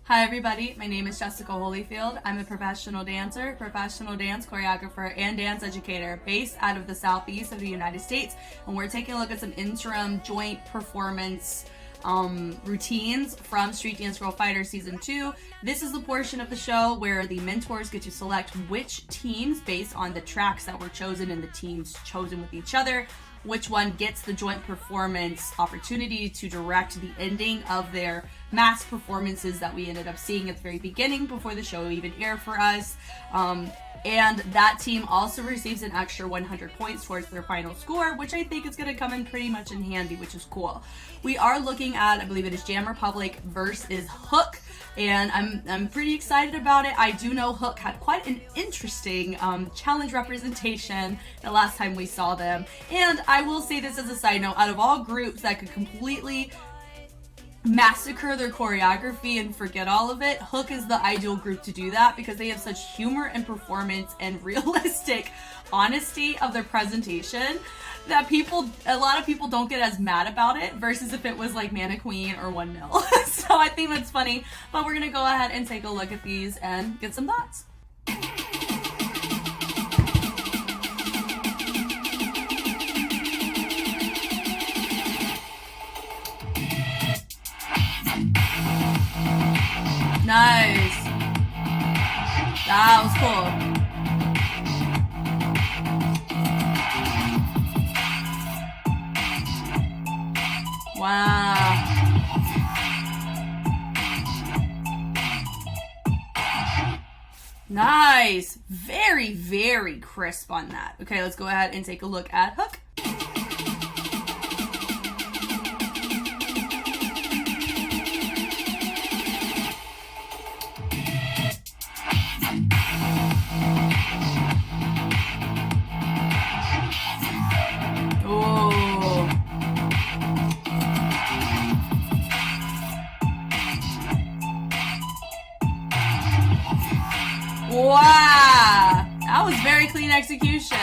Hi everybody, my name is Jessica Holyfield. I'm a professional dancer, professional dance choreographer, and dance educator based out of the southeast of the United States. And we're taking a look at some interim joint performance routines from Street Dance Girl Fighter Season 2. This is the portion of the show where the mentors get to select which teams based on the tracks that were chosen and the teams chosen with each other, which one gets the joint performance opportunity to direct the ending of their mass performances that we ended up seeing at the very beginning before the show even aired for us. And that team also receives an extra 100 points towards their final score, which I think is going to come in pretty much in handy, which is cool. We are looking at, I believe it is Jam Republic versus Hook, and I'm pretty excited about it. I do know Hook had quite an interesting challenge representation the last time we saw them, and I will say this as a side note, out of all groups that could completely massacre their choreography and forget all of it, Hook is the ideal group to do that because they have such humor and performance and realistic honesty of their presentation that a lot of people don't get as mad about it versus if it was like Mana Queen or 1-0. So I think that's funny, but we're gonna go ahead and take a look at these and get some thoughts. Nice. That was cool. Wow. Nice. Very, very crisp on that. Okay, let's go ahead and take a look at Hook. Wow, that was very clean execution.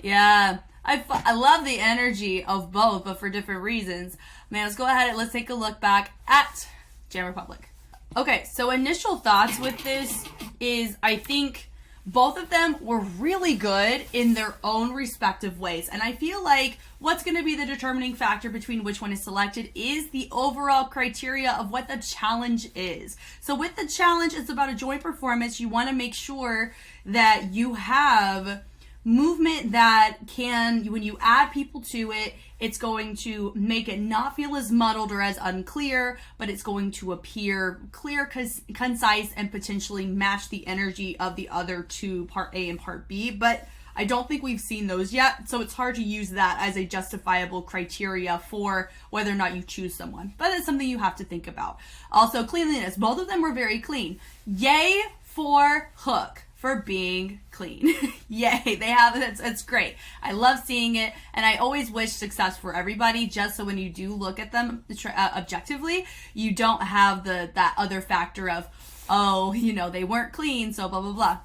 Yeah, I love the energy of both, but for different reasons. Man, let's go ahead and let's take a look back at Jam Republic. Okay, so initial thoughts with this is I think both of them were really good in their own respective ways. And I feel like what's going to be the determining factor between which one is selected is the overall criteria of what the challenge is. So with the challenge, it's about a joint performance. You want to make sure that you have movement that can, when you add people to it, it's going to make it not feel as muddled or as unclear, but it's going to appear clear, concise, and potentially match the energy of the other two, part A and part B. But I don't think we've seen those yet, so it's hard to use that as a justifiable criteria for whether or not you choose someone. But it's something you have to think about. Also, cleanliness. Both of them were very clean. Yay for Hook for being clean. Yay, they have it. It's great. I love seeing it, and I always wish success for everybody, just so when you do look at them objectively, you don't have that other factor of, oh, you know, they weren't clean, so blah, blah, blah.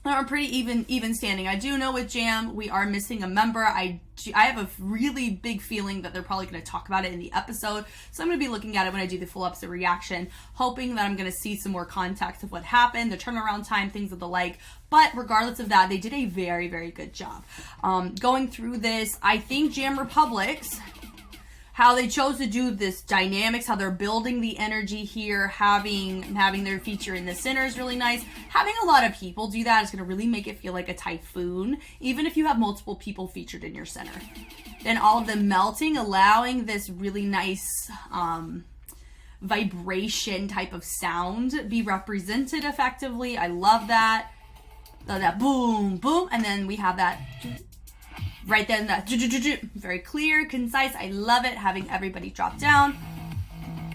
They're pretty even standing. I do know with Jam, we are missing a member. I have a really big feeling that they're probably going to talk about it in the episode. So I'm going to be looking at it when I do the full episode reaction, hoping that I'm going to see some more context of what happened, the turnaround time, things of the like. But regardless of that, they did a very, very good job. Going through this, I think Jam Republic's, how they chose to do this dynamics, how they're building the energy here, having their feature in the center is really nice. Having a lot of people do that is going to really make it feel like a typhoon, even if you have multiple people featured in your center. Then all of them melting, allowing this really nice vibration type of sound be represented effectively. I love that. That boom, boom, and then we have that right then, that very clear, concise. I love it, having everybody drop down,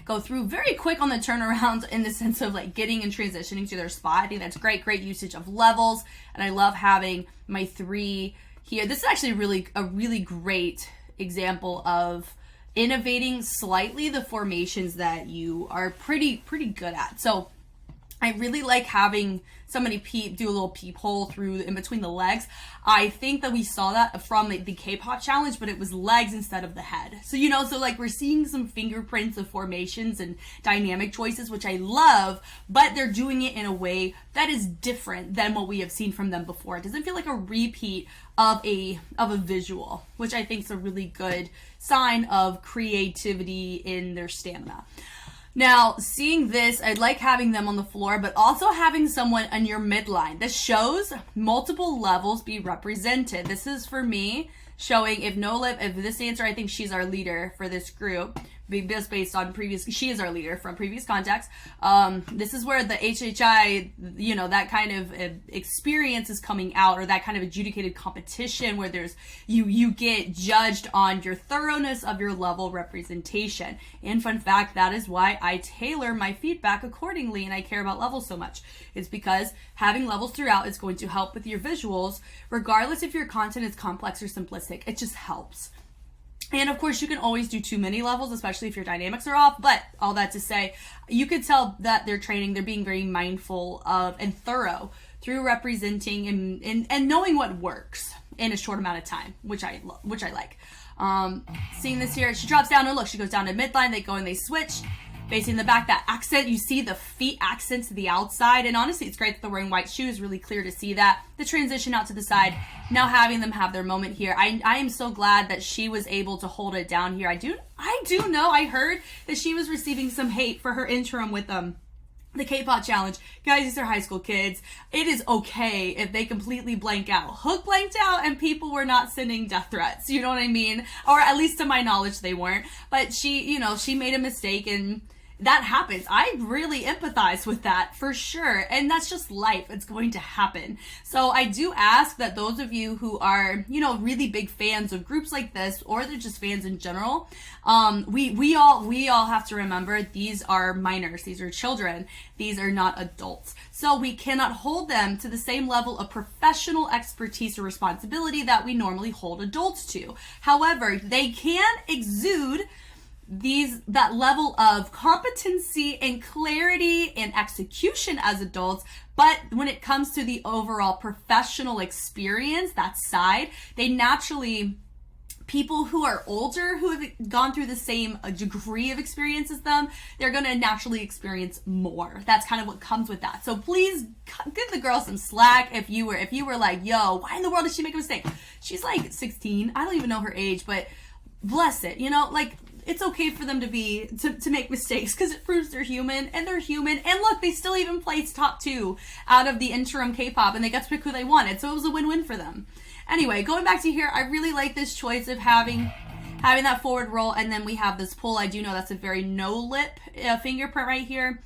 go through very quick on the turnaround in the sense of like getting and transitioning to their spot. I think that's great usage of levels, and I love having my three here. This is actually a really great example of innovating slightly the formations that you are pretty good at. So I really like having somebody do a little peephole through in between the legs. I think that we saw that from the K-pop challenge, but it was legs instead of the head. So, you know, so like we're seeing some fingerprints of formations and dynamic choices, which I love, but they're doing it in a way that is different than what we have seen from them before. It doesn't feel like a repeat of a visual, which I think is a really good sign of creativity in their stamina. Now, seeing this, I'd like having them on the floor, but also having someone on your midline. This shows multiple levels be represented. This is for me showing if this dancer, I think she's our leader for this group, just based on she is our leader from previous contacts. This is where the HHI, you know, that kind of experience is coming out, or that kind of adjudicated competition where there's, you get judged on your thoroughness of your level representation. And fun fact, that is why I tailor my feedback accordingly and I care about levels so much. It's because having levels throughout is going to help with your visuals, regardless if your content is complex or simplistic. It just helps. And of course, you can always do too many levels, especially if your dynamics are off. But all that to say, you could tell that they're being very mindful of and thorough through representing and knowing what works in a short amount of time, which I like. Seeing this here, she drops down and look, she goes down to midline, they go and they switch. Facing the back, that accent, you see the feet accent to the outside, and honestly, it's great that they're wearing white shoes, really clear to see that. The transition out to the side, now having them have their moment here. I am so glad that she was able to hold it down here. I do know, I heard that she was receiving some hate for her interim with the K-pop challenge. Guys, these are high school kids. It is okay if they completely blank out. Hook blanked out and people were not sending death threats. You know what I mean? Or at least to my knowledge, they weren't. But she made a mistake, and that happens. I really empathize with that for sure. And that's just life. It's going to happen. So I do ask that those of you who are, really big fans of groups like this, or they're just fans in general, we all have to remember these are minors. These are children. These are not adults. So we cannot hold them to the same level of professional expertise or responsibility that we normally hold adults to. However, they can exude that level of competency and clarity and execution as adults, but when it comes to the overall professional experience, that side, they naturally, people who are older, who have gone through the same degree of experience as them, they're going to naturally experience more. That's kind of what comes with that. So please give the girl some slack if you were like, yo, why in the world did she make a mistake? She's like 16. I don't even know her age, but bless it. It's okay for them to make mistakes, because it proves they're human, and they're human. And look, they still even placed top 2 out of the interim K-pop, and they got to pick who they wanted. So it was a win-win for them. Anyway, going back to here, I really like this choice of having that forward roll, and then we have this pull. I do know that's a very no-lip fingerprint right here.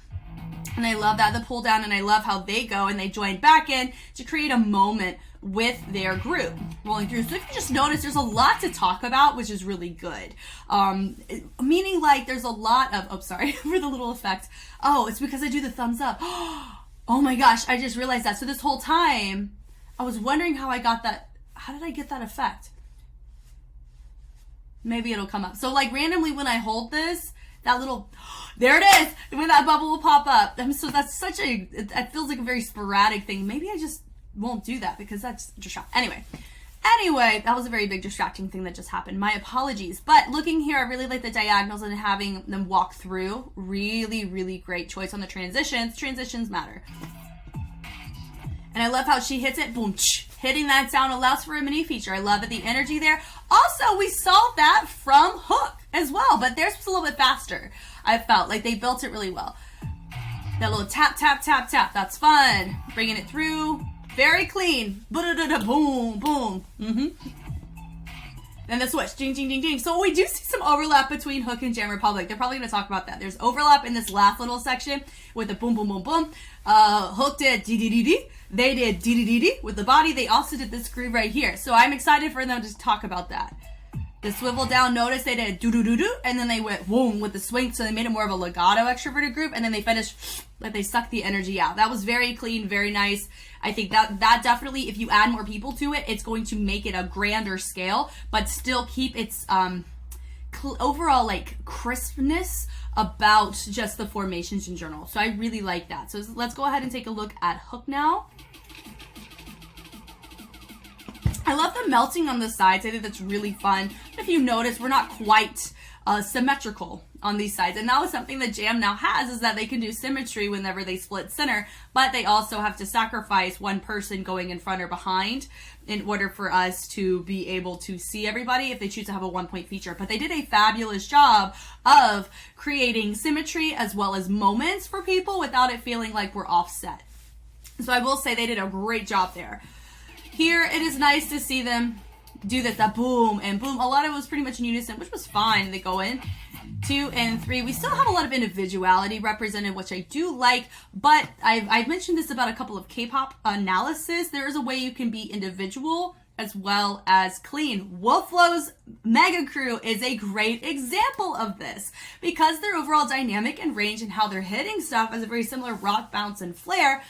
And I love that, the pull down, and I love how they go and they join back in to create a moment with their group rolling through. So if you just notice, there's a lot to talk about, which is really good. Meaning like there's a lot of, sorry for the little effect. Oh, it's because I do the thumbs up. Oh my gosh, I just realized that. So this whole time, I was wondering how I got that. How did I get that effect? Maybe it'll come up. So like randomly when I hold this, that little, there it is, when that bubble will pop up. So that's it feels like a very sporadic thing. Maybe I just won't do that because that's distracting. Anyway, that was a very big distracting thing that just happened. My apologies. But looking here, I really like the diagonals and having them walk through. Really, really great choice on the transitions. Transitions matter. And I love how she hits it, boom, hitting that sound allows for a mini feature. I love it, the energy there. Also, we saw that from Hook as well, but theirs was a little bit faster. I felt like they built it really well. That little tap, tap, tap, tap. That's fun. Bringing it through. Very clean. Boom, boom. Then the switch. Ding, ding, ding, ding. So we do see some overlap between Hook and Jam Republic. They're probably going to talk about that. There's overlap in this last little section with the boom, boom, boom, boom. Hook did dee-dee-dee-dee. They did dee-dee-dee-dee with the body. They also did this groove right here. So I'm excited for them to talk about that. The swivel down, notice they did do-do-do-do, and then they went boom with the swing, so they made it more of a legato extroverted group, and then they finished like they sucked the energy out. That was very clean, very nice. I think that definitely, if you add more people to it, it's going to make it a grander scale, but still keep its overall like crispness about just the formations in general. So I really like that. So let's go ahead and take a look at hook now. I love the melting on the sides. I think that's really fun. If you notice, we're not quite symmetrical on these sides, and that was something that Jam now has, is that they can do symmetry whenever they split center, but they also have to sacrifice one person going in front or behind in order for us to be able to see everybody if they choose to have a 1-point feature. But they did a fabulous job of creating symmetry as well as moments for people without it feeling like we're offset. So I will say they did a great job there. Here it is nice to see them do that boom and boom. A lot of it was pretty much in unison, which was fine. They go in 2 and 3. We still have a lot of individuality represented, which I do like, but I've mentioned this about a couple of K-pop analysis. There is a way you can be individual as well as clean. Wolflow's Mega Crew is a great example of this because their overall dynamic and range and how they're hitting stuff has a very similar rock bounce and flare.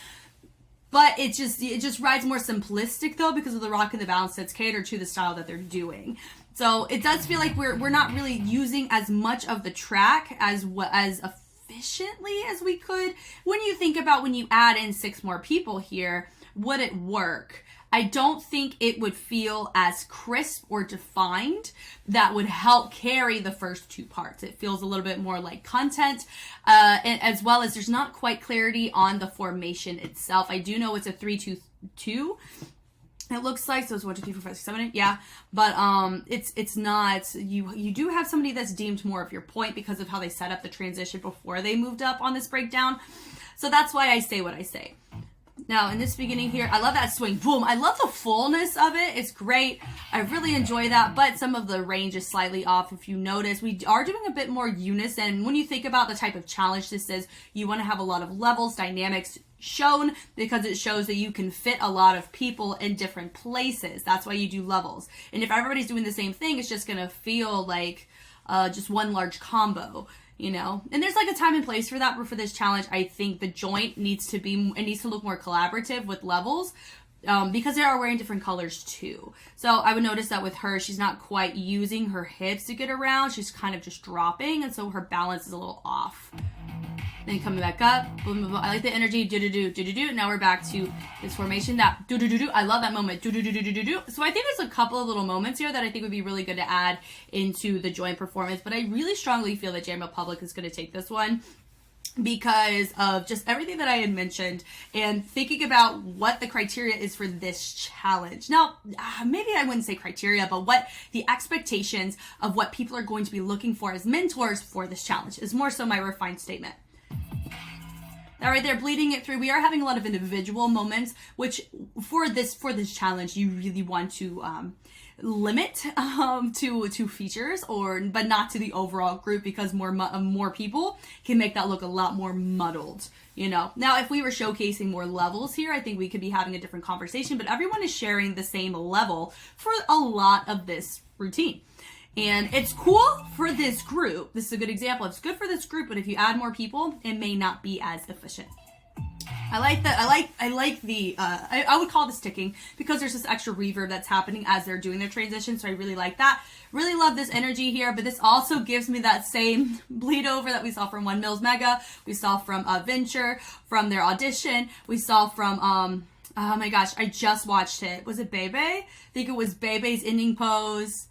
But it just rides more simplistic though because of the rock and the bounce that's catered to the style that they're doing. So it does feel like we're not really using as much of the track as efficiently as we could. When you think about when you add in 6 more people here, would it work? I don't think it would feel as crisp or defined that would help carry the first 2 parts. It feels a little bit more like content, and as well as there's not quite clarity on the formation itself. I do know it's a 3-2-2. It looks like, so it's 1, 2, 3, 4, 5, 6, 7, 8, yeah. But it's not, you do have somebody that's deemed more of your point because of how they set up the transition before they moved up on this breakdown. So that's why I say what I say. Now, in this beginning here, I love that swing. Boom. I love the fullness of it. It's great. I really enjoy that, but some of the range is slightly off. If you notice, we are doing a bit more unison. When you think about the type of challenge this is, you want to have a lot of levels, dynamics shown, because it shows that you can fit a lot of people in different places. That's why you do levels. And if everybody's doing the same thing, it's just going to feel like just one large combo. You know, and there's like a time and place for that, but for this challenge, I think the joint needs to look more collaborative with levels, because they are wearing different colors too. So I would notice that with her, she's not quite using her hips to get around. She's kind of just dropping, and so her balance is a little off. Then coming back up, boom, boom, boom. I like the energy, do. Now we're back to this formation, that do. I love that moment, do. So I think there's a couple of little moments here that I think would be really good to add into the joint performance, but I really strongly feel that Jam Republic is going to take this one because of just everything that I had mentioned and thinking about what the criteria is for this challenge. Now, maybe I wouldn't say criteria, but what the expectations of what people are going to be looking for as mentors for this challenge is more so my refined statement. That right there, bleeding it through. We are having a lot of individual moments, which for this challenge, you really want to limit to features, but not to the overall group, because more people can make that look a lot more muddled. You know, now if we were showcasing more levels here, I think we could be having a different conversation. But everyone is sharing the same level for a lot of this routine. And it's cool for this group. This is a good example. It's good for this group, but if you add more people, it may not be as efficient. I like the, I would call this ticking because there's this extra reverb that's happening as they're doing their transition. So I really like that. Really love this energy here, but this also gives me that same bleed over that we saw from 1Mil's Mega. We saw from Venture, from their audition. We saw from, oh my gosh, I just watched it. Was it Bebe? I think it was Bebe's ending pose.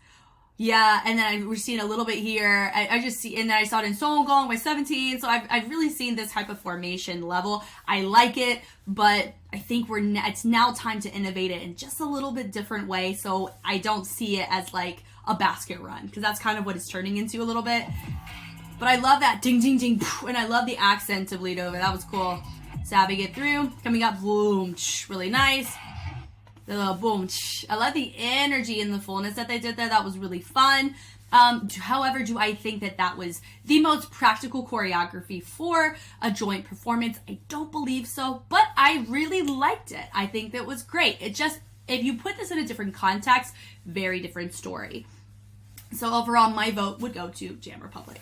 Yeah, and then we're seeing a little bit here. I just see, and then I saw it in Songgong by 17. So I've really seen this type of formation level. I like it, but I think it's now time to innovate it in just a little bit different way. So I don't see it as like a basket run, because that's kind of what it's turning into a little bit. But I love that ding, ding, ding, and I love the accent to bleed over. That was cool. Sabbing it through, coming up, boom, really nice. The little boom. I love the energy and the fullness that they did there. That was really fun. However, do I think that was the most practical choreography for a joint performance? I don't believe so, but I really liked it. I think that was great. It just, if you put this in a different context, very different story. So overall, my vote would go to Jam Republic.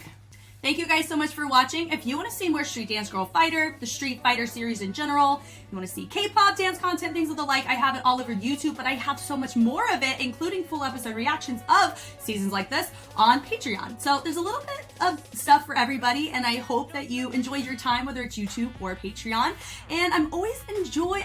Thank you guys so much for watching. If you want to see more Street Dance Girl Fighter, the Street Fighter series in general, you want to see K-pop dance content, things of the like, I have it all over YouTube, but I have so much more of it, including full episode reactions of seasons like this on Patreon. So there's a little bit of stuff for everybody, and I hope that you enjoyed your time, whether it's YouTube or Patreon. And I always enjoy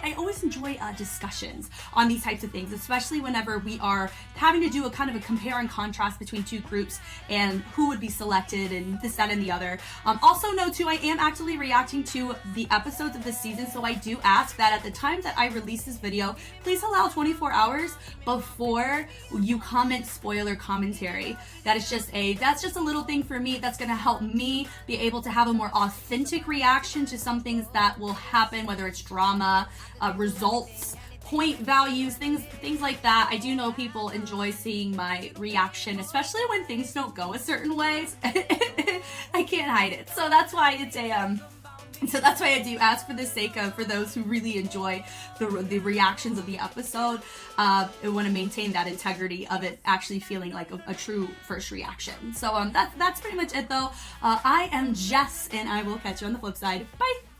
discussions on these types of things, especially whenever we are having to do a kind of a compare and contrast between two groups and who would be selected and this, that, and the other. Also know too, I am actively reacting to the episodes of this season, so I do ask that at the time that I release this video, please allow 24 hours before you comment spoiler commentary. That's just a little thing for me that's gonna help me be able to have a more authentic reaction to some things that will happen, whether it's drama, results, point values, things like that. I do know people enjoy seeing my reaction, especially when things don't go a certain way. I can't hide it. So that's why it's that's why I do ask, for the sake of, for those who really enjoy the reactions of the episode, I want to maintain that integrity of it actually feeling like a true first reaction. So that's pretty much it though. I am Jess, and I will catch you on the flip side. Bye!